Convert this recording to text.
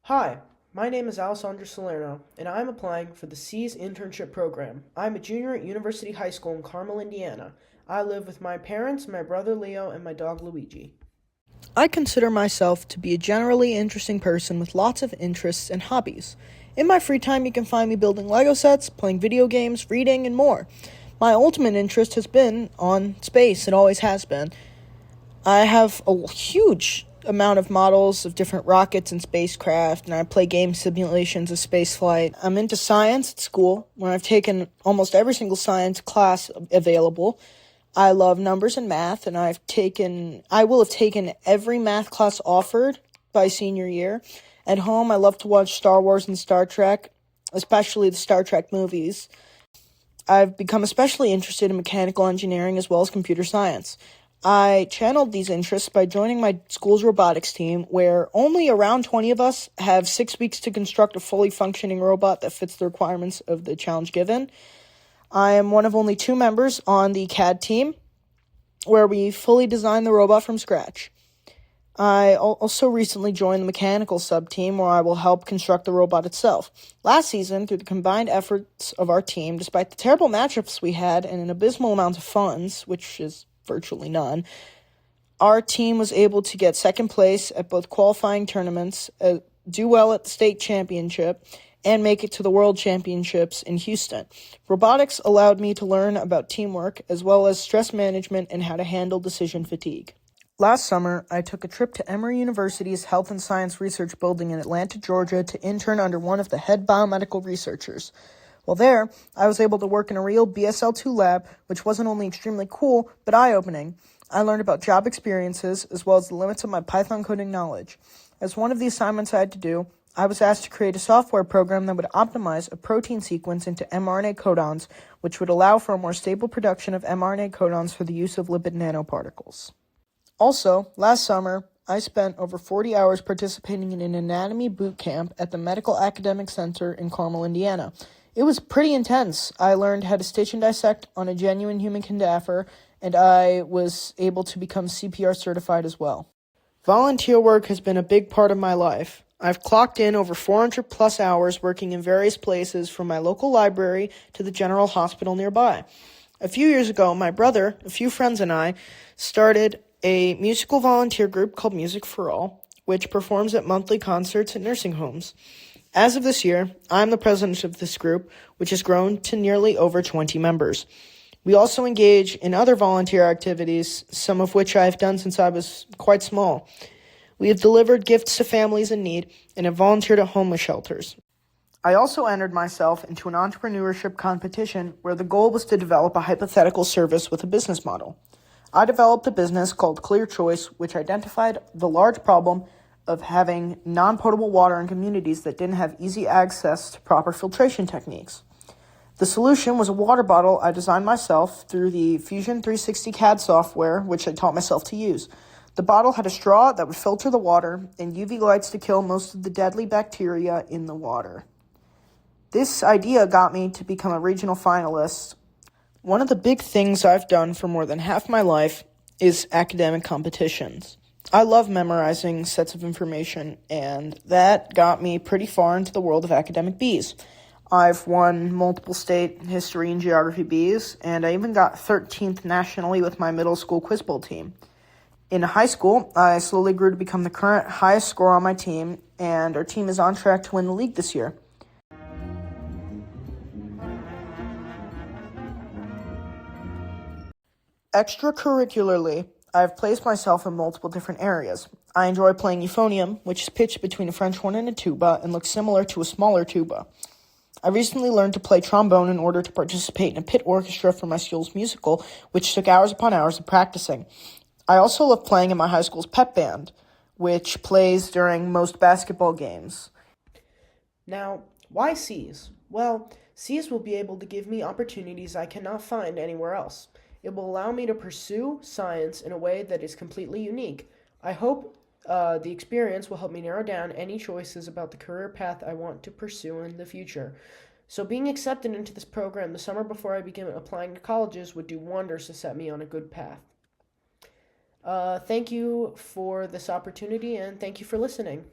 Hi, my name is Alessandro Salerno, and I'm applying for the C's Internship program. I'm a junior at University High School in Carmel, Indiana. I live with my parents, my brother Leo, and my dog Luigi. I consider myself to be a generally interesting person with lots of interests and hobbies. In my free time, you can find me building Lego sets, playing video games, reading, and more. My ultimate interest has been on space, it always has been. I have a huge amount of models of different rockets and spacecraft, and I play game simulations of spaceflight. I'm into science at school, where I've taken almost every single science class available. I love numbers and math, and I will have taken every math class offered by senior year. At home, I love to watch Star Wars and Star Trek, especially the Star Trek movies. I've become especially interested in mechanical engineering as well as computer science. I channeled these interests by joining my school's robotics team, where only around 20 of us have 6 weeks to construct a fully functioning robot that fits the requirements of the challenge given. I am one of only 2 members on the CAD team, where we fully design the robot from scratch. I also recently joined the mechanical sub-team, where I will help construct the robot itself. Last season, through the combined efforts of our team, despite the terrible matchups we had and an abysmal amount of funds, which is virtually none, our team was able to get second place at both qualifying tournaments, do well at the state championship, and make it to the World Championships in Houston. Robotics allowed me to learn about teamwork, as well as stress management and how to handle decision fatigue. Last summer, I took a trip to Emory University's Health and Science Research Building in Atlanta, Georgia, to intern under one of the head biomedical researchers. While there, I was able to work in a real BSL-2 lab, which wasn't only extremely cool, but eye-opening. I learned about job experiences, as well as the limits of my Python coding knowledge. As one of the assignments I had to do, I was asked to create a software program that would optimize a protein sequence into mRNA codons, which would allow for a more stable production of mRNA codons for the use of lipid nanoparticles. Also, last summer, I spent over 40 hours participating in an anatomy boot camp at the Medical Academic Center in Carmel, Indiana. It was pretty intense. I learned how to stitch and dissect on a genuine human cadaver, and I was able to become CPR certified as well. Volunteer work has been a big part of my life. I've clocked in over 400 plus hours working in various places, from my local library to the general hospital nearby. A few years ago, my brother, a few friends, and I started a musical volunteer group called Music for All, which performs at monthly concerts at nursing homes. As of this year, I'm the president of this group, which has grown to nearly over 20 members. We also engage in other volunteer activities, some of which I've done since I was quite small. We have delivered gifts to families in need and have volunteered at homeless shelters. I also entered myself into an entrepreneurship competition where the goal was to develop a hypothetical service with a business model. I developed a business called Clear Choice, which identified the large problem of having non-potable water in communities that didn't have easy access to proper filtration techniques. The solution was a water bottle I designed myself through the Fusion 360 CAD software, which I taught myself to use. The bottle had a straw that would filter the water and UV lights to kill most of the deadly bacteria in the water. This idea got me to become a regional finalist. One of the big things I've done for more than half my life is academic competitions. I love memorizing sets of information, and that got me pretty far into the world of academic Bs. I've won multiple state history and geography Bs, and I even got 13th nationally with my middle school quiz bowl team. In high school, I slowly grew to become the current highest scorer on my team, and our team is on track to win the league this year. Extracurricularly, I've placed myself in multiple different areas. I enjoy playing euphonium, which is pitched between a French horn and a tuba and looks similar to a smaller tuba. I recently learned to play trombone in order to participate in a pit orchestra for my school's musical, which took hours upon hours of practicing. I also love playing in my high school's pep band, which plays during most basketball games. Now, why C's? Well, C's will be able to give me opportunities I cannot find anywhere else. It will allow me to pursue science in a way that is completely unique. I hope the experience will help me narrow down any choices about the career path I want to pursue in the future. So being accepted into this program the summer before I begin applying to colleges would do wonders to set me on a good path. Thank you for this opportunity, and thank you for listening.